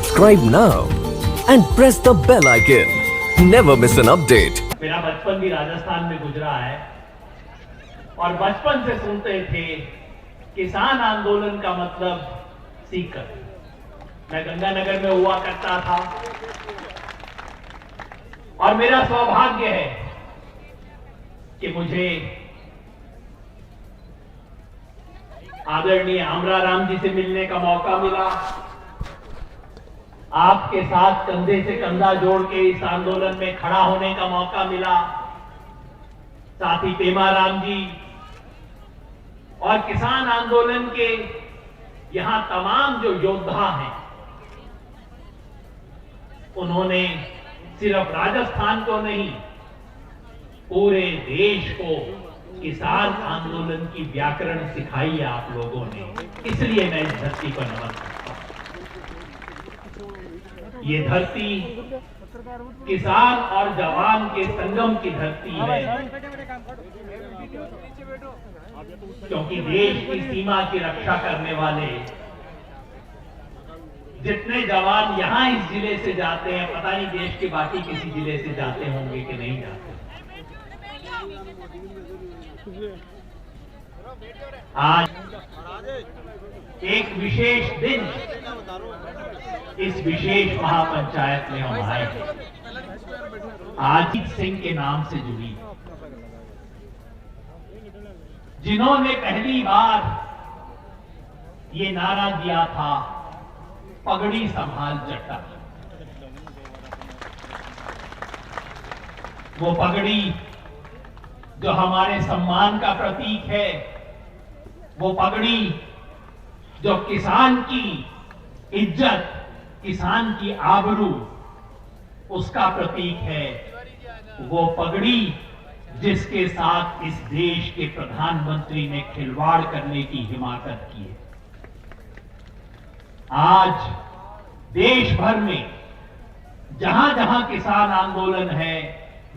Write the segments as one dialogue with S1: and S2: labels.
S1: Subscribe now and press the bell icon. Never miss an update.
S2: मेरा बचपन भी राजस्थान में गुजरा है और बचपन से सुनते थे किसान आंदोलन का मतलब सीकर। मैं गंगानगर में हुआ करता था और मेरा सौभाग्य है कि मुझे आदरणीय आमराराम जी से मिलने का मौका मिला। आपके साथ कंधे से कंधा जोड़ के इस आंदोलन में खड़ा होने का मौका मिला। साथी पेमाराम जी और किसान आंदोलन के यहां तमाम जो योद्धा हैं, उन्होंने सिर्फ राजस्थान को नहीं, पूरे देश को किसान आंदोलन की व्याकरण सिखाई है आप लोगों ने। इसलिए मैं इस धरती को नमन करता हूं। ये धरती किसान और जवान के संगम की धरती है, क्योंकि देश की सीमा की रक्षा करने वाले जितने जवान यहां इस जिले से जाते हैं, पता नहीं देश के बाकी किसी जिले से जाते होंगे कि नहीं जाते। आज एक विशेष दिन इस विशेष महापंचायत में हम आए हैं, अजीत सिंह के नाम से जुड़ी, जिन्होंने पहली बार ये नारा दिया था, पगड़ी संभाल जट्टा। वो पगड़ी जो हमारे सम्मान का प्रतीक है, वो पगड़ी जो किसान की इज्जत, किसान की आबरू, उसका प्रतीक है। वो पगड़ी जिसके साथ इस देश के प्रधानमंत्री ने खिलवाड़ करने की हिमाकत की है। आज देश भर में जहां जहां किसान आंदोलन है,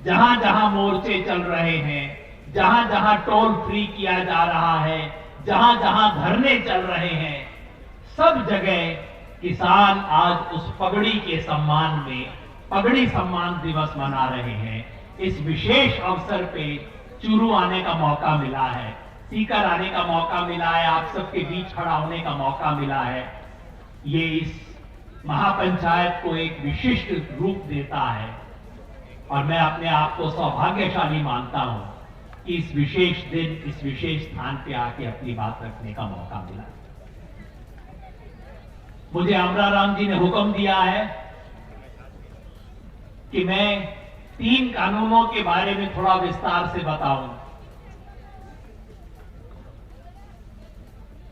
S2: जहां जहां मोर्चे चल रहे हैं, जहां जहां टोल फ्री किया जा रहा है, जहां जहां धरने चल रहे हैं, सब जगह किसान आज उस पगड़ी के सम्मान में पगड़ी सम्मान दिवस मना रहे हैं। इस विशेष अवसर पे चूरू आने का मौका मिला है, सीकर आने का मौका मिला है, आप सबके बीच खड़ा होने का मौका मिला है। ये इस महापंचायत को एक विशिष्ट रूप देता है और मैं अपने आप को सौभाग्यशाली मानता हूं कि इस विशेष दिन, इस विशेष स्थान पे आके अपनी बात रखने का मौका मिला। मुझे आमराराम जी ने हुक्म दिया है कि मैं 3 कानूनों के बारे में थोड़ा विस्तार से बताऊं।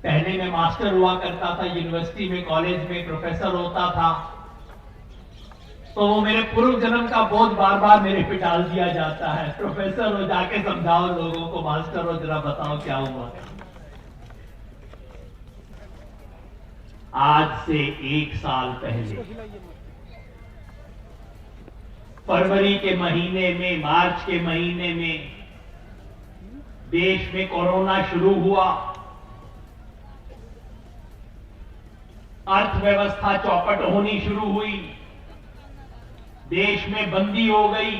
S2: पहले मैं मास्टर हुआ करता था यूनिवर्सिटी में, कॉलेज में प्रोफेसर होता था, तो वो मेरे पूर्व जन्म का बोझ बार बार मेरे पे डाल दिया जाता है। प्रोफेसर हो, जाके समझाओ लोगों को, मास्टर हो, जरा बताओ क्या हुआ। आज से 1 साल पहले फरवरी के महीने में, मार्च के महीने में देश में कोरोना शुरू हुआ, अर्थव्यवस्था चौपट होनी शुरू हुई, देश में बंदी हो गई।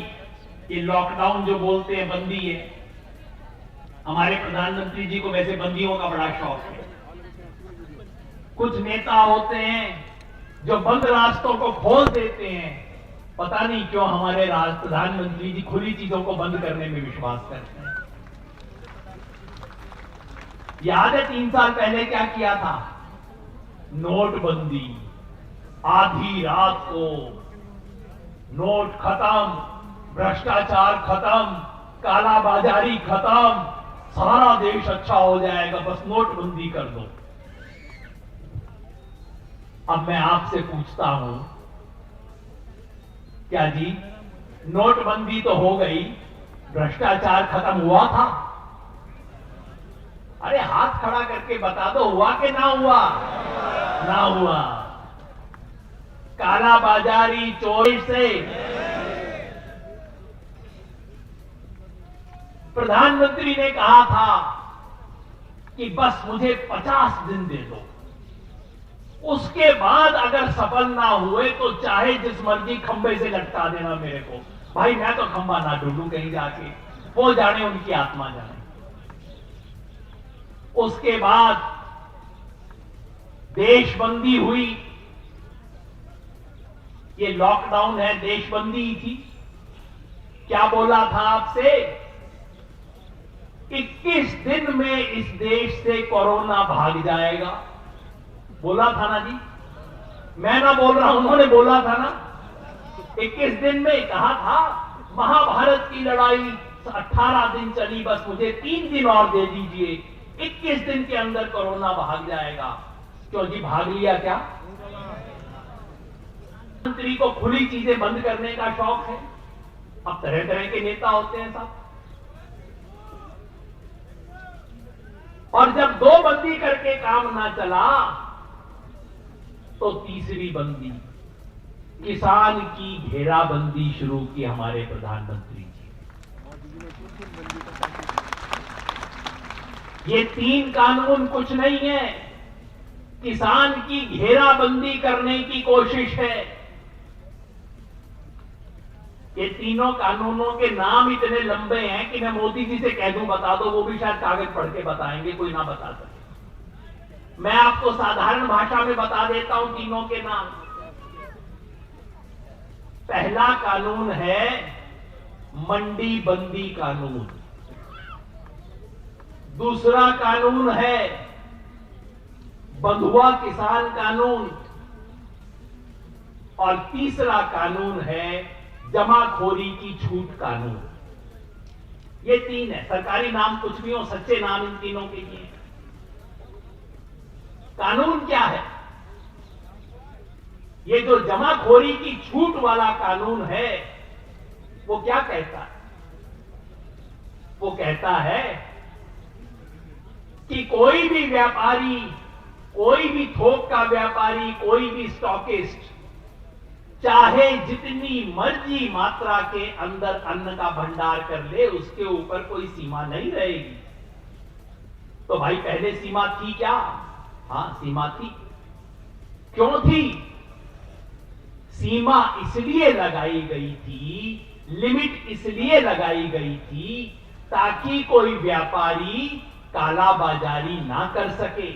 S2: ये लॉकडाउन जो बोलते हैं बंदी है, हमारे प्रधानमंत्री जी को वैसे बंदियों का बड़ा शौक है। कुछ नेता होते हैं जो बंद रास्तों को खोल देते हैं, पता नहीं क्यों हमारे प्रधानमंत्री जी खुली चीजों को बंद करने में विश्वास करते हैं। याद है 3 साल पहले क्या किया था? नोटबंदी, आधी रात को नोट खत्म, भ्रष्टाचार खत्म, काला बाजारी खत्म, सारा देश अच्छा हो जाएगा, बस नोटबंदी कर दो। अब मैं आपसे पूछता हूं, क्या जी नोटबंदी तो हो गई, भ्रष्टाचार खत्म हुआ था? अरे हाथ खड़ा करके बता दो, हुआ कि ना हुआ? ना हुआ। काला बाजारी, चोरी से प्रधानमंत्री ने कहा था कि बस मुझे 50 दिन दे दो, उसके बाद अगर सफल ना हुए तो चाहे जिस मर्जी खंबे से लटका देना मेरे को, भाई मैं तो खंबा ना ढूंढूं कहीं जाके, वो जाने, उनकी आत्मा जाने। उसके बाद देशबंदी हुई, ये लॉकडाउन है, देशबंदी ही थी। क्या बोला था आपसे? 21 दिन में इस देश से कोरोना भाग जाएगा, बोला था ना जी? मैं ना बोल रहा, उन्होंने बोला था ना। 21 दिन में कहा था। महाभारत की लड़ाई 18 दिन चली, बस मुझे 3 दिन और दे दीजिए, 21 दिन के अंदर कोरोना भाग जाएगा। क्यों जी, भाग लिया क्या? मंत्री को खुली चीजें बंद करने का शौक है। अब तरह तरह के नेता होते हैं साहब। और जब 2 बंदी करके काम ना चला तो तीसरी बंदी, किसान की घेराबंदी शुरू की हमारे प्रधानमंत्री जी। ये 3 कानून कुछ नहीं है, किसान की घेराबंदी करने की कोशिश है। ये तीनों कानूनों के नाम इतने लंबे हैं कि मैं मोदी जी से कह दूं बता दो, वो भी शायद कागज पढ़ के बताएंगे, कोई ना बता सके। मैं आपको साधारण भाषा में बता देता हूं तीनों के नाम। पहला कानून है मंडी बंदी कानून, दूसरा कानून है बंधुआ किसान कानून, और तीसरा कानून है जमाखोरी की छूट कानून। ये 3 है। सरकारी नाम कुछ भी हो, सच्चे नाम इन तीनों के लिए। कानून क्या है? ये जो जमाखोरी की छूट वाला कानून है वो क्या कहता है? वो कहता है कि कोई भी व्यापारी, कोई भी थोक का व्यापारी, कोई भी स्टॉकिस्ट चाहे जितनी मर्जी मात्रा के अंदर अन्न का भंडार कर ले, उसके ऊपर कोई सीमा नहीं रहेगी। तो भाई पहले सीमा थी क्या? हां, सीमा थी। क्यों थी? सीमा इसलिए लगाई गई थी, लिमिट इसलिए लगाई गई थी ताकि कोई व्यापारी कालाबाजारी ना कर सके,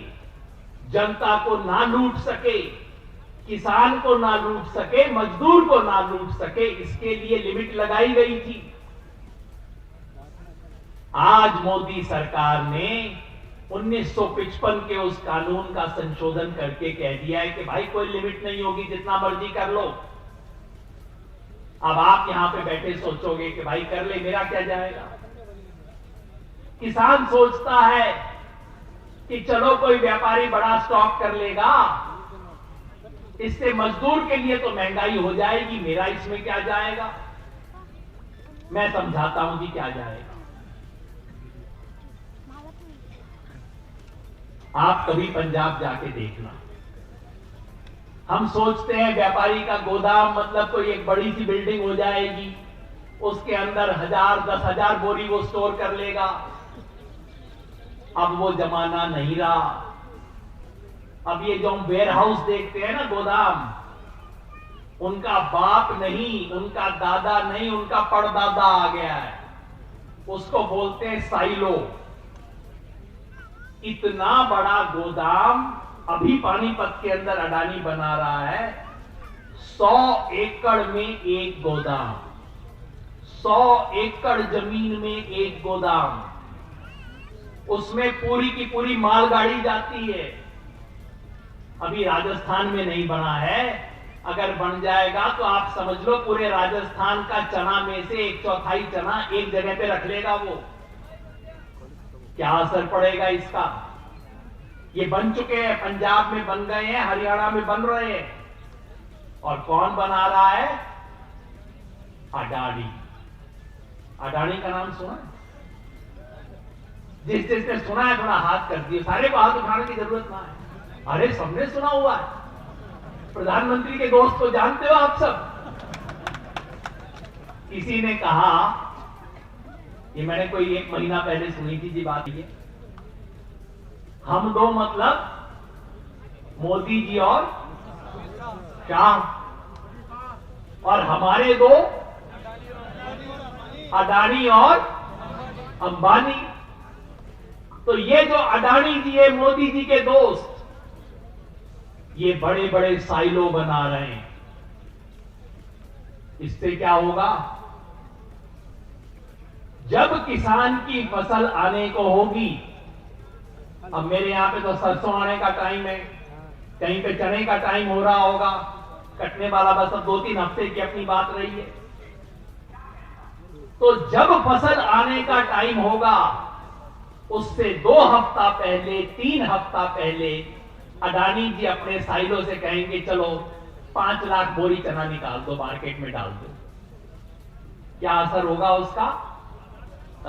S2: जनता को ना लूट सके, किसान को ना लूट सके, मजदूर को ना लूट सके, इसके लिए लिमिट लगाई गई थी। आज मोदी सरकार ने 1955 के उस कानून का संशोधन करके कह दिया है कि भाई कोई लिमिट नहीं होगी, जितना मर्जी कर लो। अब आप यहां पे बैठे सोचोगे कि भाई कर ले, मेरा क्या जाएगा। किसान सोचता है कि चलो कोई व्यापारी बड़ा स्टॉक कर लेगा, इससे मजदूर के लिए तो महंगाई हो जाएगी, मेरा इसमें क्या जाएगा। मैं समझाता हूं कि क्या जाएगा। आप कभी पंजाब जाके देखना। हम सोचते हैं व्यापारी का गोदाम मतलब कोई एक बड़ी सी बिल्डिंग हो जाएगी, उसके अंदर 1000 10,000 बोरी वो स्टोर कर लेगा। अब वो जमाना नहीं रहा। अब ये जो वेयर हाउस देखते हैं ना, गोदाम, उनका बाप नहीं, उनका दादा नहीं, उनका परदादा आ गया है। उसको बोलते हैं साइलो। इतना बड़ा गोदाम अभी पानीपत के अंदर अडानी बना रहा है। 100 एकड़ में एक गोदाम, 100 एकड़ जमीन में एक गोदाम, उसमें पूरी की पूरी मालगाड़ी जाती है। अभी राजस्थान में नहीं बना है, अगर बन जाएगा तो आप समझ लो पूरे राजस्थान का चना में से 1/4 चना एक जगह पे रख लेगा वो। क्या असर पड़ेगा इसका? ये बन चुके हैं, पंजाब में बन गए हैं, हरियाणा में बन रहे हैं। और कौन बना रहा है? अडानी। अडानी का नाम सुना? जिसने सुना है थोड़ा हाथ कर दिए, सारे को हाथ उठाने की जरूरत ना है। अरे सबने सुना हुआ है, प्रधानमंत्री के दोस्त को जानते हो आप सब। किसी ने कहा, ये मैंने कोई 1 महीना पहले सुनी थी जी बात, ये हम दो मतलब मोदी जी और शाह, और हमारे दो अडानी और अंबानी। तो ये जो अडानी जी है, मोदी जी के दोस्त, ये बड़े बड़े साइलो बना रहे हैं। इससे क्या होगा? जब किसान की फसल आने को होगी, अब मेरे यहां पे तो सरसों आने का टाइम है, कहीं पे चने का टाइम हो रहा होगा, कटने वाला बस अब 2-3 हफ्ते की अपनी बात रही है। तो जब फसल आने का टाइम होगा, उससे 2 हफ्ता पहले, 3 हफ्ता पहले अडानी जी अपने साइलो से कहेंगे चलो 5 लाख बोरी चना निकाल दो, मार्केट में डाल दो। क्या असर होगा उसका?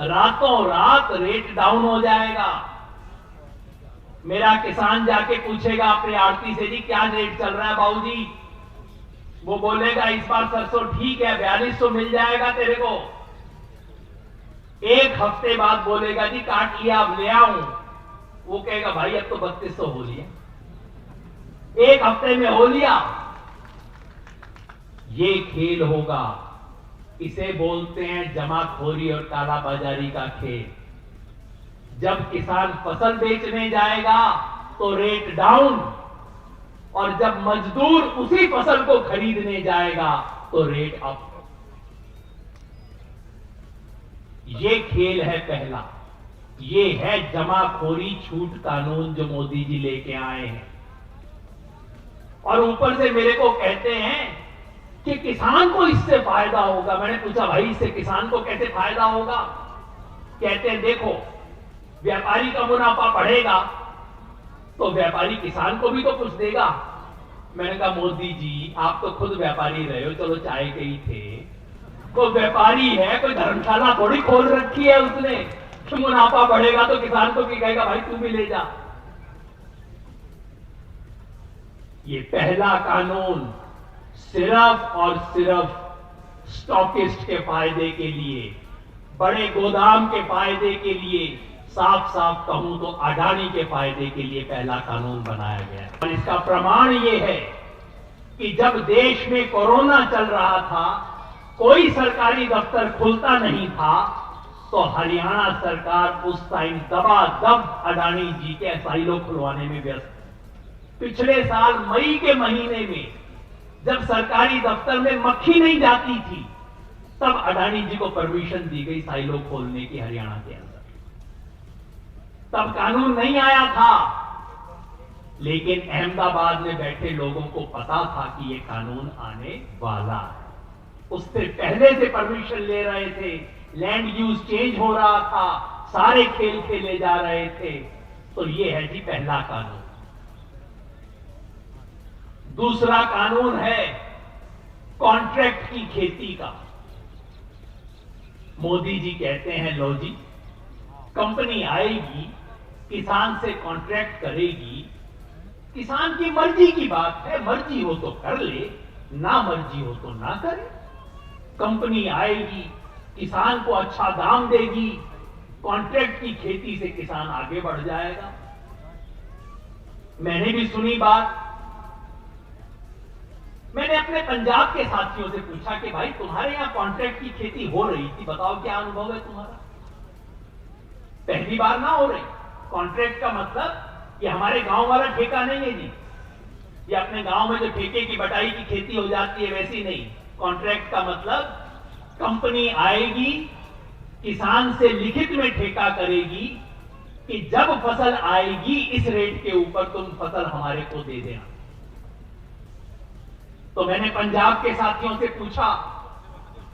S2: रातों रात रेट डाउन हो जाएगा। मेरा किसान जाके पूछेगा अपने आड़ती से, जी क्या रेट चल रहा है बाबूजी? वो बोलेगा इस बार सरसों ठीक है, 4200 मिल जाएगा तेरे को। एक हफ्ते बाद बोलेगा जी काट लिया, अब ले आऊं। वो कहेगा भाई अब तो 3200 हो लिया। एक हफ्ते में हो लिया। ये खेल होगा। इसे बोलते हैं जमाखोरी और कालाबाजारी का खेल। जब किसान फसल बेचने जाएगा तो रेट डाउन, और जब मजदूर उसी फसल को खरीदने जाएगा तो रेट अप। ये खेल है पहला। ये है जमाखोरी छूट कानून जो मोदी जी लेके आए हैं। और ऊपर से मेरे को कहते हैं कि किसान को इससे फायदा होगा। मैंने पूछा भाई इससे किसान को कैसे फायदा होगा? कहते हैं देखो, व्यापारी का मुनाफा बढ़ेगा तो व्यापारी किसान को भी तो कुछ देगा। मैंने कहा मोदी जी आप तो खुद व्यापारी रहे हो, चलो चाय के ही थे, कोई व्यापारी है, कोई धर्मशाला थोड़ी खोल रखी है उसने कि मुनाफा बढ़ेगा तो किसान को भी कहेगा भाई तू भी ले जा। ये पहला कानून सिर्फ और सिर्फ स्टॉकिस्ट के फायदे के लिए, बड़े गोदाम के फायदे के लिए, साफ साफ कहूं तो अडानी के फायदे के लिए पहला कानून बनाया गया है। और इसका प्रमाण यह है कि जब देश में कोरोना चल रहा था, कोई सरकारी दफ्तर खुलता नहीं था, तो हरियाणा सरकार उस टाइम दबादब अडानी जी के साइलो खुलवाने में व्यस्त। पिछले साल मई के महीने में जब सरकारी दफ्तर में मक्खी नहीं जाती थी, तब अडानी जी को परमिशन दी गई साइलो खोलने की हरियाणा के अंदर। तब कानून नहीं आया था, लेकिन अहमदाबाद में बैठे लोगों को पता था कि यह कानून आने वाला है। उससे पहले से परमिशन ले रहे थे, लैंड यूज चेंज हो रहा था, सारे खेल खेले जा रहे थे। तो यह है जी पहला कानून। दूसरा कानून है कॉन्ट्रैक्ट की खेती का। मोदी जी कहते हैं लो जी, कंपनी आएगी, किसान से कॉन्ट्रैक्ट करेगी, किसान की मर्जी की बात है, मर्जी हो तो कर ले, ना मर्जी हो तो ना करे। कंपनी आएगी, किसान को अच्छा दाम देगी, कॉन्ट्रैक्ट की खेती से किसान आगे बढ़ जाएगा। मैंने भी सुनी बात। मैंने अपने पंजाब के साथियों से पूछा कि भाई तुम्हारे यहां कॉन्ट्रैक्ट की खेती हो रही थी, बताओ क्या अनुभव है तुम्हारा? पहली बार ना हो रही। कॉन्ट्रैक्ट का मतलब ये हमारे गांव वाला ठेका नहीं है जी, ये अपने गांव में जो ठेके की बटाई की खेती हो जाती है वैसी नहीं। कॉन्ट्रैक्ट का मतलब कंपनी आएगी, किसान से लिखित में ठेका करेगी कि जब फसल आएगी इस रेट के ऊपर तुम फसल हमारे को दे देना। तो मैंने पंजाब के साथियों से पूछा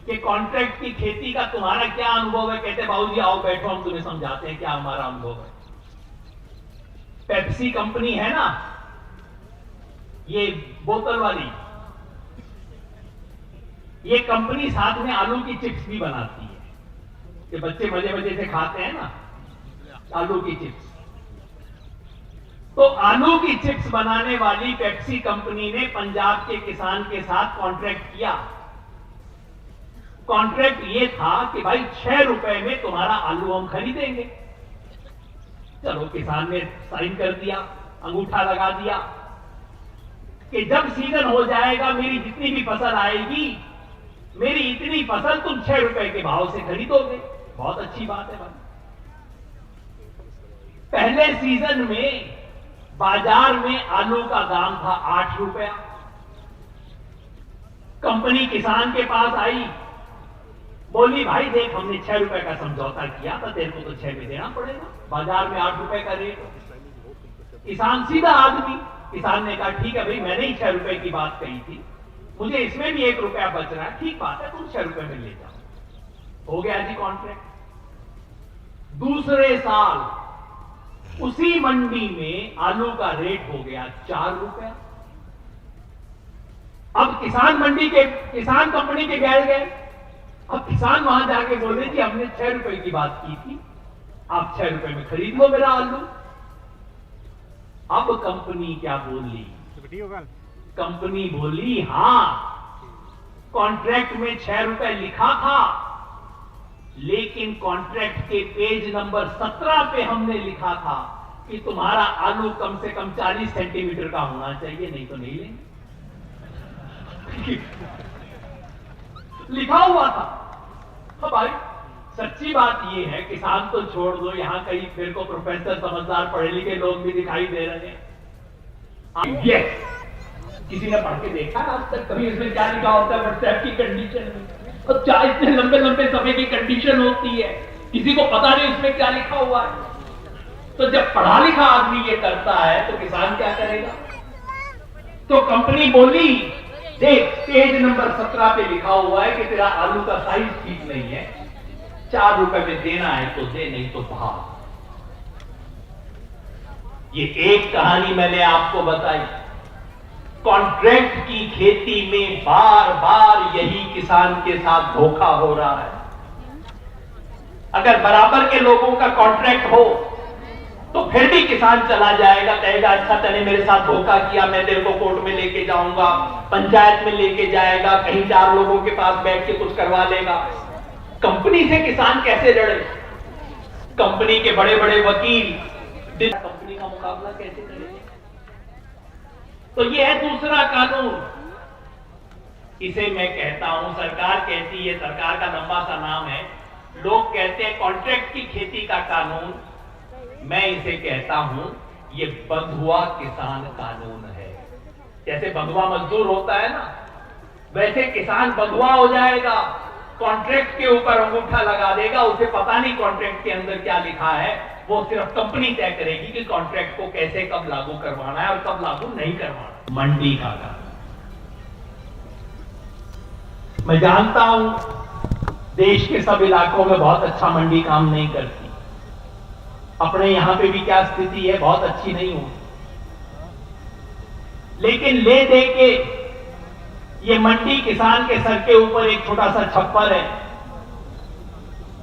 S2: कि कॉन्ट्रैक्ट की खेती का तुम्हारा क्या अनुभव है? कहते बाबूजी आओ बैठो, हम तुम्हें समझाते हैं क्या हमारा अनुभव है। पेप्सी कंपनी है ना, ये बोतल वाली, ये कंपनी साथ में आलू की चिप्स भी बनाती है, कि बच्चे मजे मजे से खाते हैं ना आलू की चिप्स। तो आलू की चिप्स बनाने वाली पेप्सी कंपनी ने पंजाब के किसान के साथ कॉन्ट्रैक्ट किया। कॉन्ट्रैक्ट ये था कि भाई 6 रुपए में तुम्हारा आलू हम खरीदेंगे। चलो किसान ने साइन कर दिया, अंगूठा लगा दिया, कि जब सीजन हो जाएगा मेरी जितनी भी फसल आएगी, मेरी इतनी फसल तुम 6 रुपए के भाव से खरीदोगे। बहुत अच्छी बात है भाई। पहले सीजन में बाजार में आलू का दाम था 8 रुपया। कंपनी किसान के पास आई, बोली भाई देख हमने 6 रुपए का समझौता किया था, तेरे को तो 6 में देना पड़ेगा, बाजार में 8 रुपए का रेट। किसान सीधा आदमी, किसान ने कहा ठीक है भाई, मैंने ही 6 रुपए की बात कही थी, मुझे इसमें भी 1 रुपया बच रहा है, ठीक बात है तुम 6 रुपए में ले जाओ। हो गया जी कॉन्ट्रैक्ट। दूसरे साल उसी मंडी में आलू का रेट हो गया 4 रुपया। अब किसान कंपनी के गैर गए। अब किसान वहां जाके बोले जी हमने 6 रुपए की बात की थी, आप 6 रुपए में खरीद लो मेरा आलू। अब कंपनी क्या बोली? कंपनी बोली हां, कॉन्ट्रैक्ट में 6 रुपए लिखा था, लेकिन कॉन्ट्रैक्ट के पेज नंबर 17 पे हमने लिखा था कि तुम्हारा आलू कम से कम 40 सेंटीमीटर का होना चाहिए, नहीं तो नहीं लेंगे। लिखा हुआ था। हाँ भाई, सच्ची बात यह है, किसान तो छोड़ दो, यहां कई मेरे को प्रोफेसर समझदार पढ़े लिखे लोग भी दिखाई दे रहे हैं। यस, किसी ने पढ़ के देखा आज तक कभी इसमें क्या लिखा होता है व्हाट्सएप की कंडीशन में? और क्या इतने लंबे लंबे समय की कंडीशन होती है, किसी को पता नहीं उसमें क्या लिखा हुआ है। तो जब पढ़ा लिखा आदमी ये करता है तो किसान क्या करेगा? तो कंपनी बोली देख पेज नंबर 17 पे लिखा हुआ है कि तेरा आलू का साइज ठीक नहीं है, 4 रुपए में देना है तो दे, नहीं तो भाग। ये एक कहानी मैंने आपको बताई। कॉन्ट्रैक्ट की खेती में बार बार यही किसान के साथ धोखा हो रहा है। अगर बराबर के लोगों का कॉन्ट्रैक्ट हो तो फिर भी किसान चला जाएगा, कहेगा अच्छा तूने मेरे साथ धोखा किया, मैं तेरे को कोर्ट में लेके जाऊंगा, पंचायत में लेके जाएगा, कहीं 4 लोगों के पास बैठ के कुछ करवा लेगा। कंपनी से किसान कैसे लड़े? कंपनी के बड़े बड़े वकील कंपनी का मुकाबला कैसे करेंगे? तो ये है दूसरा कानून। इसे मैं कहता हूं, सरकार कहती है, सरकार का लंबा सा नाम है, लोग कहते हैं कॉन्ट्रैक्ट की खेती का कानून। मैं इसे कहता हूं ये बंधुआ किसान कानून है। जैसे बंधुआ मजदूर होता है ना, वैसे किसान बंधुआ हो जाएगा, कॉन्ट्रैक्ट के ऊपर अंगूठा लगा देगा, उसे पता नहीं कॉन्ट्रैक्ट के अंदर क्या लिखा है, वो सिर्फ कंपनी तय करेगी कि कॉन्ट्रैक्ट को कैसे कब लागू करवाना है और कब लागू नहीं करवाना। मंडी का काम मैं जानता हूं, देश के सब इलाकों में बहुत अच्छा मंडी काम नहीं करती। अपने यहां पे भी क्या स्थिति है, बहुत अच्छी नहीं होती। लेकिन ले दे के ये मंडी किसान के सर के ऊपर एक छोटा सा छप्पर है।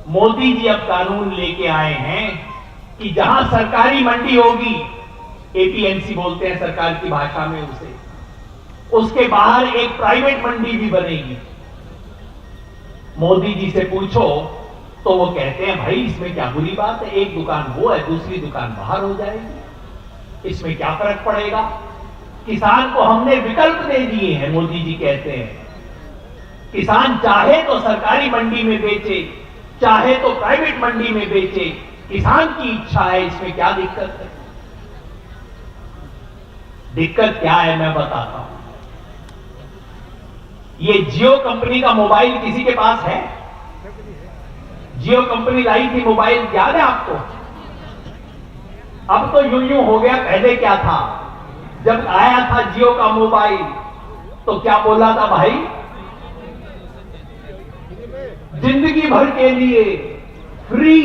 S2: मोदी जी अब कानून लेके आए हैं कि जहां सरकारी मंडी होगी, एपीएमसी बोलते हैं सरकार की भाषा में उसे, उसके बाहर एक प्राइवेट मंडी भी बनेगी। मोदी जी से पूछो तो वो कहते हैं भाई इसमें क्या बुरी बात है, एक दुकान वो है, दूसरी दुकान बाहर हो जाएगी, इसमें क्या फर्क पड़ेगा? किसान को हमने विकल्प दे दिए हैं, मोदी जी कहते हैं। किसान चाहे तो सरकारी मंडी में बेचे, चाहे तो प्राइवेट मंडी में बेचे, किसान की इच्छा है, इसमें क्या दिक्कत है? दिक्कत क्या है मैं बताता हूं। ये जियो कंपनी का मोबाइल किसी के पास है? जियो कंपनी लाई थी मोबाइल, याद है आपको? अब तो यूं हो गया, पहले क्या था, जब आया था जियो का मोबाइल तो क्या बोला था भाई, जिंदगी भर के लिए फ्री,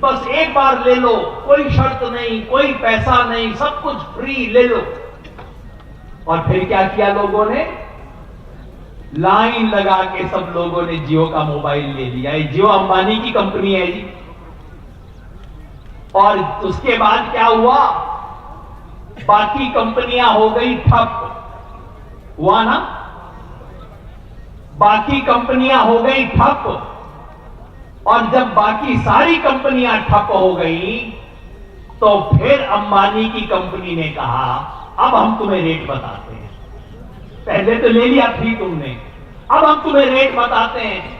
S2: बस एक बार ले लो, कोई शर्त नहीं, कोई पैसा नहीं, सब कुछ फ्री ले लो। और फिर क्या किया लोगों ने? लाइन लगा के सब लोगों ने जियो का मोबाइल ले लिया। ये जियो अंबानी की कंपनी है जी। और उसके बाद क्या हुआ, बाकी कंपनियां हो गई ठप। हुआ ना, बाकी कंपनियां हो गई ठप। और जब बाकी सारी कंपनियां ठप हो गई तो फिर अंबानी की कंपनी ने कहा अब हम तुम्हें रेट बताते हैं। पहले तो ले लिया फ्री तुमने, अब हम तुम्हें रेट बताते हैं।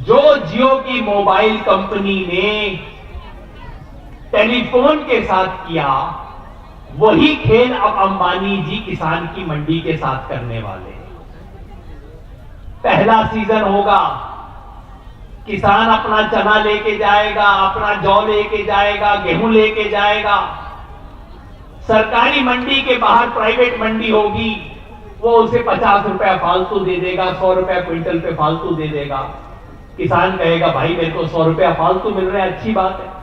S2: जो जियो की मोबाइल कंपनी ने टेलीफोन के साथ किया, वही खेल अब अंबानी जी किसान की मंडी के साथ करने वाले हैं। पहला सीजन होगा, किसान अपना चना लेके जाएगा, अपना जौ लेके जाएगा, गेहूं लेके जाएगा। सरकारी मंडी के बाहर प्राइवेट मंडी होगी, वो उसे 50 रुपया फालतू दे देगा, 100 रुपया क्विंटल पे फालतू दे देगा। किसान कहेगा भाई मेरे को 100 रुपया फालतू मिल रहा है, अच्छी बात है।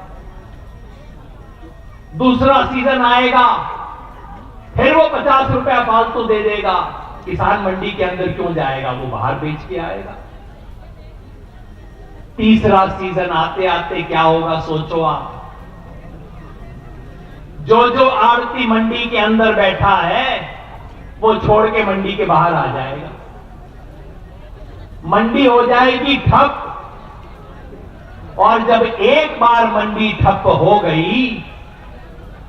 S2: दूसरा सीजन आएगा, फिर वो 50 रुपया फालतू दे देगा। किसान मंडी के अंदर क्यों जाएगा, वो बाहर बेच के आएगा। तीसरा सीजन आते आते क्या होगा सोचो आप। जो जो आड़ती मंडी के अंदर बैठा है वो छोड़ के मंडी के बाहर आ जाएगा। मंडी हो जाएगी ठप, और जब एक बार मंडी ठप हो गई,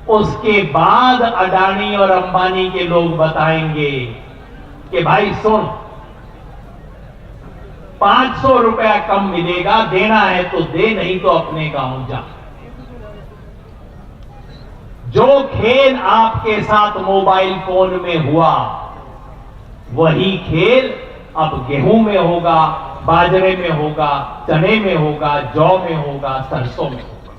S2: उसके बाद अडानी और अंबानी के लोग बताएंगे कि भाई सुन, 500 रुपया कम मिलेगा, देना है तो दे, नहीं तो अपने गांव जा। जो खेल आपके साथ मोबाइल फोन में हुआ, वही खेल अब गेहूं में होगा, बाजरे में होगा, चने में होगा, जौ में होगा, सरसों में होगा।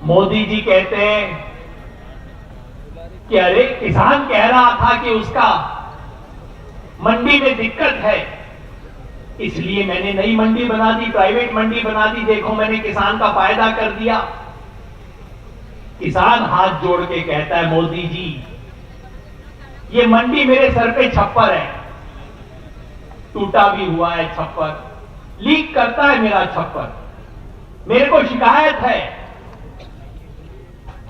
S2: मोदी जी कहते हैं कि अरे किसान कह रहा था कि उसका मंडी में दिक्कत है, इसलिए मैंने नई मंडी बना दी, प्राइवेट मंडी बना दी, देखो मैंने किसान का फायदा कर दिया। किसान हाथ जोड़ के कहता है मोदी जी, ये मंडी मेरे सर पे छप्पर है, टूटा भी हुआ है छप्पर, लीक करता है मेरा छप्पर, मेरे को शिकायत है।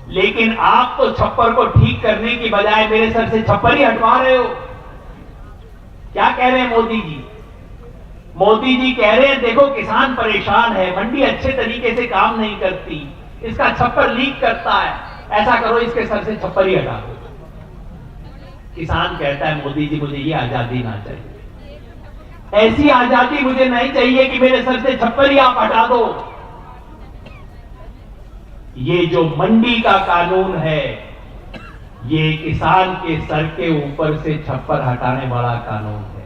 S2: लेकिन आप तो छप्पर को ठीक करने की बजाय मेरे सर से छप्पर ही हटवा रहे हो। क्या कह रहे हैं मोदी जी? मोदी जी कह रहे हैं देखो किसान परेशान है, मंडी अच्छे तरीके से काम नहीं करती, इसका छप्पर लीक करता है, ऐसा करो इसके सर से छप्पर ही हटा दो। किसान कहता है मोदी जी मुझे ये आजादी ना चाहिए, ऐसी आजादी मुझे नहीं चाहिए कि मेरे सर से छप्पर ही आप हटा दो। ये जो मंडी का कानून है, ये किसान के सर के ऊपर से छप्पर हटाने वाला कानून है।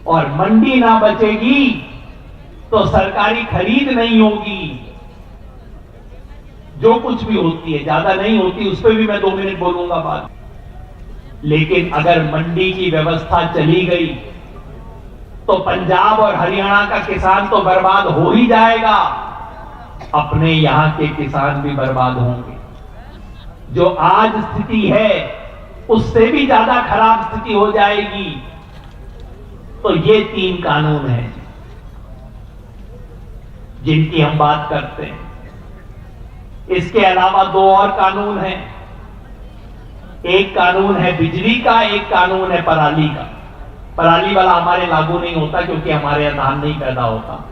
S2: और मंडी ना बचेगी तो सरकारी खरीद नहीं होगी। जो कुछ भी होती है, ज्यादा नहीं होती, उस पर भी मैं 2 मिनट बोलूंगा बात। लेकिन अगर मंडी की व्यवस्था चली गई तो पंजाब और हरियाणा का किसान तो बर्बाद हो ही जाएगा, अपने यहां के किसान भी बर्बाद होंगे। जो आज स्थिति है उससे भी ज्यादा खराब स्थिति हो जाएगी। तो ये 3 कानून हैं जिनकी हम बात करते हैं। इसके अलावा 2 और कानून हैं। एक कानून है बिजली का, एक कानून है पराली का। पराली वाला हमारे लागू नहीं होता क्योंकि हमारे यहां धान नहीं पैदा होता।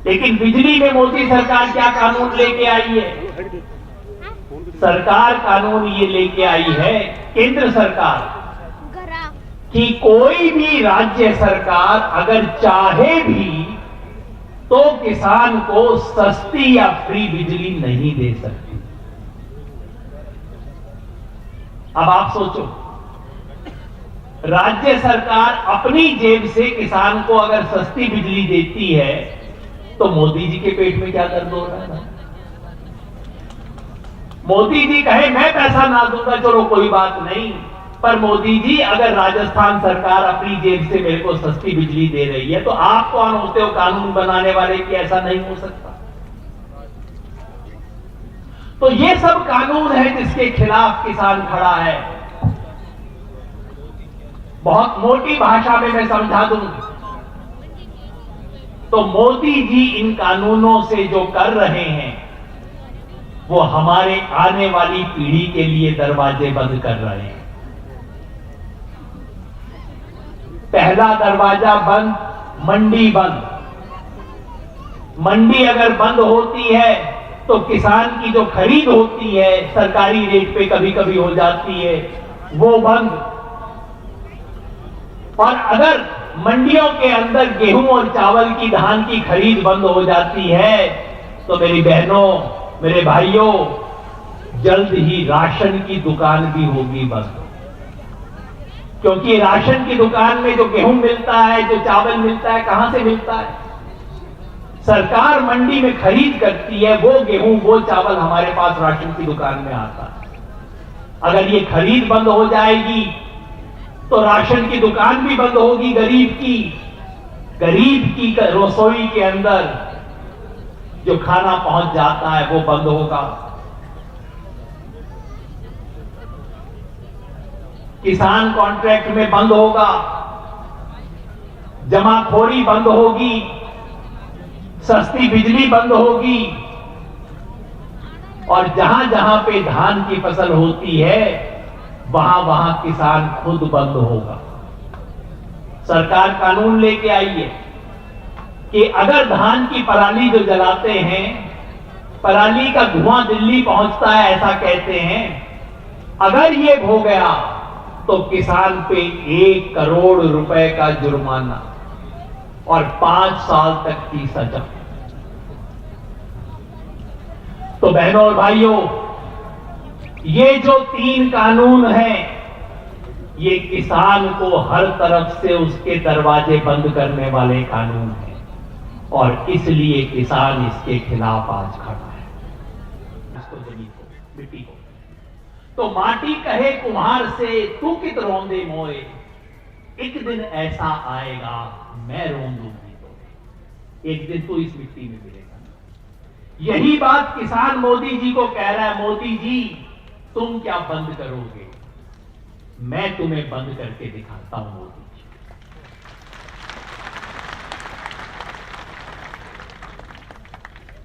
S2: लेकिन बिजली में मोदी सरकार क्या कानून लेके आई है? सरकार कानून ये लेके आई है, केंद्र सरकार, कि कोई भी राज्य सरकार अगर चाहे भी तो किसान को सस्ती या फ्री बिजली नहीं दे सकती। अब आप सोचो, राज्य सरकार अपनी जेब से किसान को अगर सस्ती बिजली देती है तो मोदी जी के पेट में क्या दर्द हो रहा है? मोदी जी कहे मैं पैसा ना दूंगा, चलो कोई बात नहीं, पर मोदी जी अगर राजस्थान सरकार अपनी जेब से मेरे को सस्ती बिजली दे रही है तो आप कौन होते हो कानून बनाने वाले कि ऐसा नहीं हो सकता? तो ये सब कानून है जिसके खिलाफ किसान खड़ा है। बहुत मोटी भाषा में मैं समझा दूं तो मोदी जी इन कानूनों से जो कर रहे हैं वो हमारे आने वाली पीढ़ी के लिए दरवाजे बंद कर रहे हैं। पहला दरवाजा बंद, मंडी बंद। मंडी अगर बंद होती है तो किसान की जो खरीद होती है सरकारी रेट पे कभी कभी हो जाती है वो बंद। और अगर मंडियों के अंदर गेहूं और चावल की, धान की खरीद बंद हो जाती है तो मेरी बहनों, मेरे भाइयों, जल्द ही राशन की दुकान भी होगी बंद। क्योंकि राशन की दुकान में जो गेहूं मिलता है, जो चावल मिलता है, कहां से मिलता है? सरकार मंडी में खरीद करती है, वो गेहूं, वो चावल हमारे पास राशन की दुकान में आता है। अगर ये खरीद बंद हो जाएगी तो राशन की दुकान भी बंद होगी। गरीब की रसोई के अंदर जो खाना पहुंच जाता है वो बंद होगा। किसान कॉन्ट्रैक्ट में बंद होगा, जमाखोरी बंद होगी, सस्ती बिजली बंद होगी, और जहां जहां पे धान की फसल होती है वहां वहां किसान खुद बंद होगा। सरकार कानून लेके आई है कि अगर धान की पराली जो जलाते हैं, पराली का धुआं दिल्ली पहुंचता है ऐसा कहते हैं, अगर ये हो गया तो किसान पे 1 करोड़ रुपए का जुर्माना और 5 साल तक की सजा। तो बहनों और भाइयों, ये जो 3 कानून हैं, ये किसान को हर तरफ से उसके दरवाजे बंद करने वाले कानून हैं, और इसलिए किसान इसके खिलाफ आज खड़ा है। इसको, जमीन को, मिट्टी को। तो माटी कहे कुम्हार से, तू कित रोंदे मोए, एक दिन ऐसा आएगा मैं रोंदूंगी तो। एक दिन तो इस मिट्टी में मिलेगा। यही बात किसान मोदी जी को कह रहा है, मोदी जी तुम क्या बंद करोगे, मैं तुम्हें बंद करके दिखाता हूं मोदी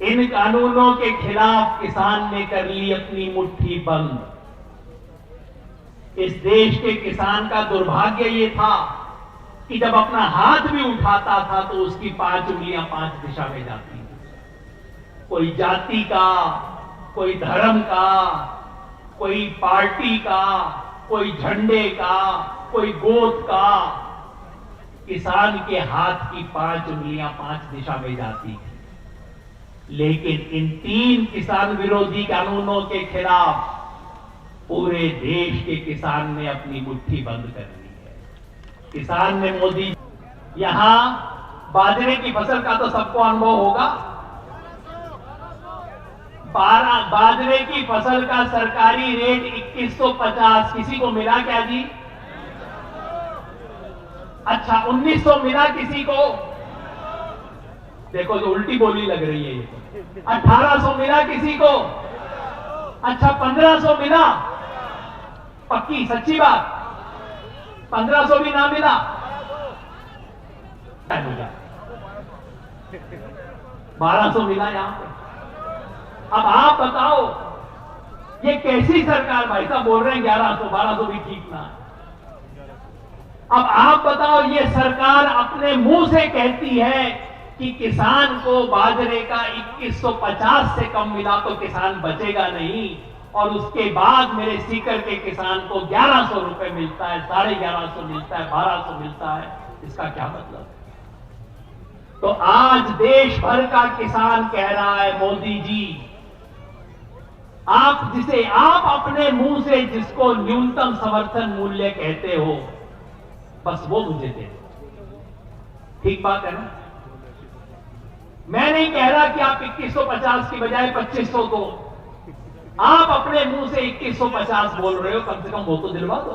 S2: जी। इन कानूनों के खिलाफ किसान ने कर ली अपनी मुट्ठी बंद। इस देश के किसान का दुर्भाग्य ये था कि जब अपना हाथ भी उठाता था तो उसकी 5 उंगलियां 5 दिशा में जाती थी। कोई जाति का, कोई धर्म का, कोई पार्टी का, कोई झंडे का, कोई गोत का, किसान के हाथ की 5 उंगलियां 5 दिशा में जाती थी। लेकिन इन 3 किसान विरोधी कानूनों के खिलाफ पूरे देश के किसान ने अपनी मुट्ठी बंद कर ली है। किसान ने मोदी, यहां बाजरे की फसल का तो सबको अनुभव होगा। बाजरे की फसल का सरकारी रेट 2150, किसी को मिला क्या जी? अच्छा, 1900 मिला किसी को? देखो जो उल्टी बोली लग रही है ये तो। 1800 मिला किसी को? अच्छा, 1500 मिला? पक्की सच्ची बात? 1500 भी ना मिला? 1200 मिला यहां पे। अब आप बताओ ये कैसी सरकार? भाई साहब बोल रहे हैं 1100, 1200 भी ठीक ना है। अब आप बताओ, ये सरकार अपने मुंह से कहती है कि किसान को बाजरे का 2150 से कम मिला तो किसान बचेगा नहीं, और उसके बाद मेरे सीकर के किसान को 1100 रुपए मिलता है, 1150 मिलता है, 1200 मिलता है। इसका क्या मतलब है? तो आज देश भर का किसान कह रहा है, मोदी जी आप जिसे आप अपने मुंह से जिसको न्यूनतम समर्थन मूल्य कहते हो, बस वो मुझे दे दो। ठीक बात है ना? मैं नहीं कह रहा कि आप 2150 की बजाय 2500 दो। आप अपने मुंह से 2150 बोल रहे हो, कम से कम वो तो दिलवा दो।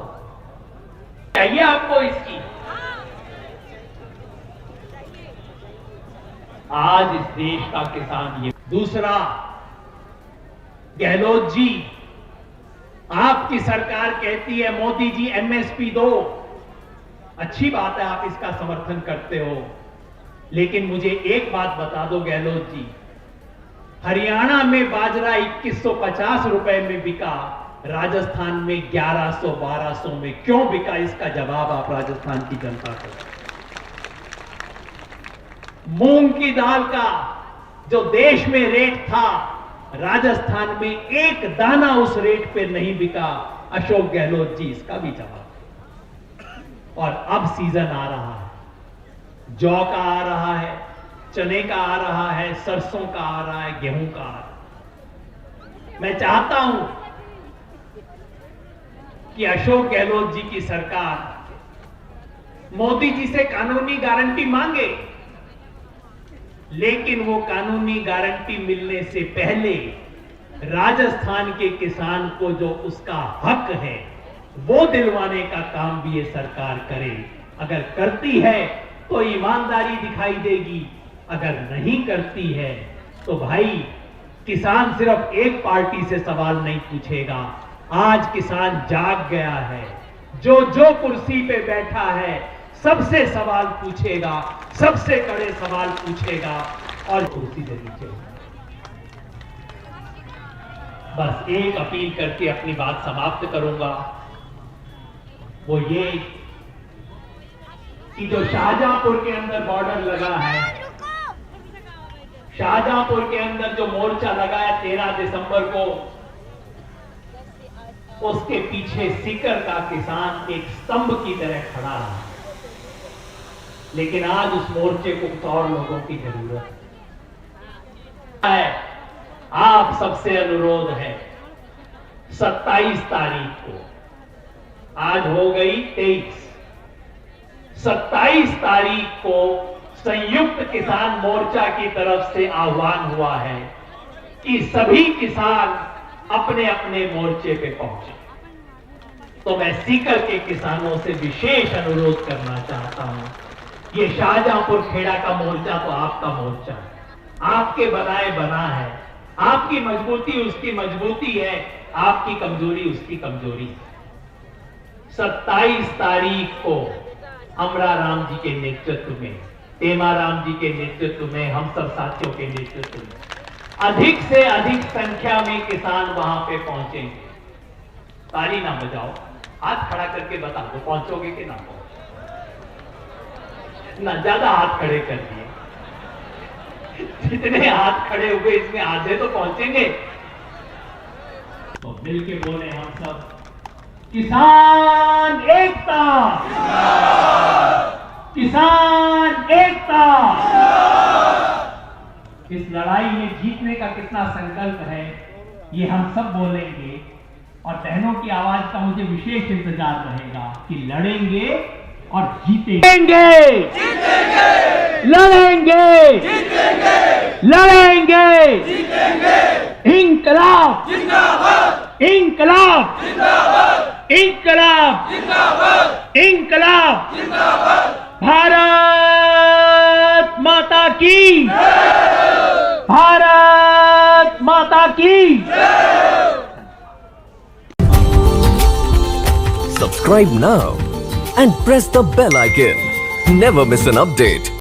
S2: चाहिए आपको इसकी? आज इस देश का किसान ये। दूसरा, गहलोत जी, आपकी सरकार कहती है मोदी जी एमएसपी दो। अच्छी बात है, आप इसका समर्थन करते हो, लेकिन मुझे एक बात बता दो गहलोत जी, हरियाणा में बाजरा 2150 रुपए में बिका, राजस्थान में 1100, 1200 में क्यों बिका? इसका जवाब आप राजस्थान की जनता को। मूंग की दाल का जो देश में रेट था राजस्थान में एक दाना उस रेट पे नहीं बिका, अशोक गहलोत जी इसका भी जवाब दें। और अब सीजन आ रहा है, जौ का आ रहा है, चने का आ रहा है, सरसों का आ रहा है, गेहूं का आ रहा है। मैं चाहता हूं कि अशोक गहलोत जी की सरकार मोदी जी से कानूनी गारंटी मांगे, लेकिन वो कानूनी गारंटी मिलने से पहले राजस्थान के किसान को जो उसका हक है वो दिलवाने का काम भी ये सरकार करे। अगर करती है तो ईमानदारी दिखाई देगी, अगर नहीं करती है तो भाई किसान सिर्फ एक पार्टी से सवाल नहीं पूछेगा। आज किसान जाग गया है, जो जो कुर्सी पे बैठा है सबसे सवाल पूछेगा, सबसे कड़े सवाल पूछेगा और कुर्सी से नीचे। बस एक अपील करके अपनी बात समाप्त करूंगा, वो ये कि जो शाहजहांपुर के अंदर बॉर्डर लगा है, शाहजहांपुर के अंदर जो मोर्चा लगा है 13 दिसंबर को, उसके पीछे सीकर का किसान एक स्तंभ की तरह खड़ा रहा। लेकिन आज उस मोर्चे को कुछ और लोगों की जरूरत है। आप सबसे अनुरोध है, 27 तारीख को, आज हो गई 23, 27 तारीख को संयुक्त किसान मोर्चा की तरफ से आह्वान हुआ है कि सभी किसान अपने अपने मोर्चे पे पहुंचे। तो मैं सीकर के किसानों से विशेष अनुरोध करना चाहता हूं, ये शाहजहांपुर खेड़ा का मोर्चा तो आपका मोर्चा है, आपके बनाए बना है, आपकी मजबूती उसकी मजबूती है, आपकी कमजोरी उसकी कमजोरी है। 27 तारीख को अमरा राम जी के नेतृत्व में, तेमाराम जी के नेतृत्व में, हम सब साथियों के नेतृत्व में अधिक से अधिक संख्या में किसान वहां पे पहुंचेंगे। ताली ना बजाओ, हाथ खड़ा करके बता दो पहुंचोगे कि ना पहुंचोगे। ना ज्यादा हाथ खड़े कर दिए, जितने हाथ खड़े हुए इसमें आधे तो पहुंचेंगे। तो मिलके बोले हम सब, किसान एकता, किसान एकता। इस लड़ाई में जीतने का कितना संकल्प है ये हम सब बोलेंगे, और बहनों की आवाज का मुझे विशेष इंतजार रहेगा कि लड़ेंगे और जीतेंगे, लड़ेंगे, लड़ेंगे, इंकलाब, इंकलाब, इंकलाब, इंकलाब, भारत माता की, भारत माता की।
S1: Subscribe now and press the bell icon. Never miss an update.